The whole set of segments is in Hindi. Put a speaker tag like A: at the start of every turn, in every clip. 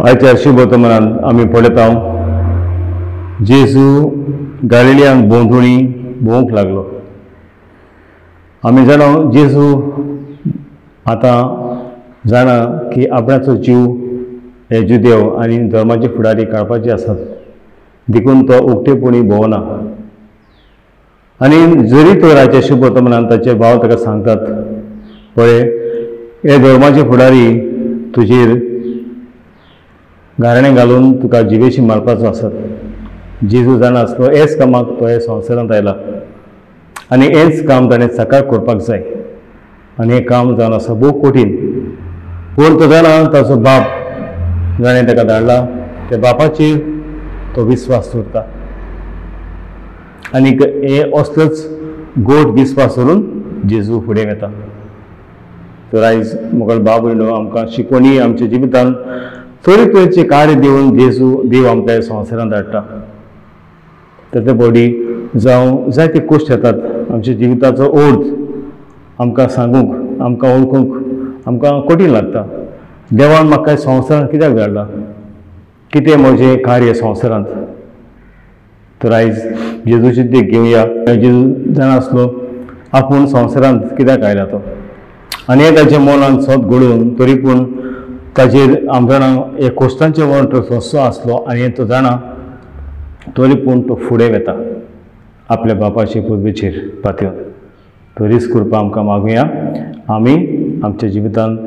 A: आयच्या शुभवर्तमानांत आमी पळयता जेजू गालिलियांत भोंवतणी भोंवूंक लागलो. आमी जाणा जेजू आतां जाणा की आपणाचो जीव हे जुदेव आनी धर्माचे फुडारी काडपाचे आसात, देखून तो उक्तेपणी भोंवना. आनी जरी तो रायच्या शुभवर्तमानांत ताचे भाव ताका सांगतात, पळय हे धर्माचे फुडारी तुजेर गाराणें घालून तुका जिवेशी मारपाचो आसात. जेजू जाणा आसलो हेच कामाक तो ह्या संवसारांत आयला आनी हेंच काम ताणें सकाळ करपाक जाय. आनी हें काम जावन आसा खूब कठीण, पूण तो जाणा ताचो बाप जाणें ताका धाडला त्या बापाचेर तो विस्वास दवरता. आनी हे असलोच गोड विस्वास धरून जेजू फुडें वता. तर आयज मुखार बाब भयणो आमकां शिकवणी आमच्या जिवितांत तरेतरेचे कार्य दिवन देव आमकां ह्या संवसारांत धाडटा. ताचे बॉडी जावं जायते कश्ट येतात आमच्या जिविताचो अर्थ आमकां सांगूंक, आमकां वळखूंक आमकां कठीण लागता. देवान म्हाका संवसारांत कित्याक धाडला, कितें म्हजें कार्य संवसारांत. तर आयज जेजूची देख घेवया. जेजू जाणा आसलो आपूण संवसारांत कित्याक आयला तो, आनी हें ताच्या मनांत सत घडोवन तरी पूण ताचेर आमी जाणा हे कश्टांचे वर्ण तो सोंसो आसलो आनी तो जाणा तरी पूण तो फुडें वता आपल्या बापाचे पदवेचेर पातयेवन. तो रिस्क करपाक आमकां मागुया. आमी आमच्या जिवितांत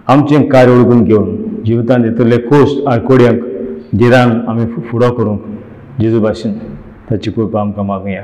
A: आमचें कार्य वळखून घेवन जिवितांत येतले कश्ट आनी कोडयांक जिरान आमी फुडो करूंक जेजू भाशेन ताची कृपा आमकां मागुया.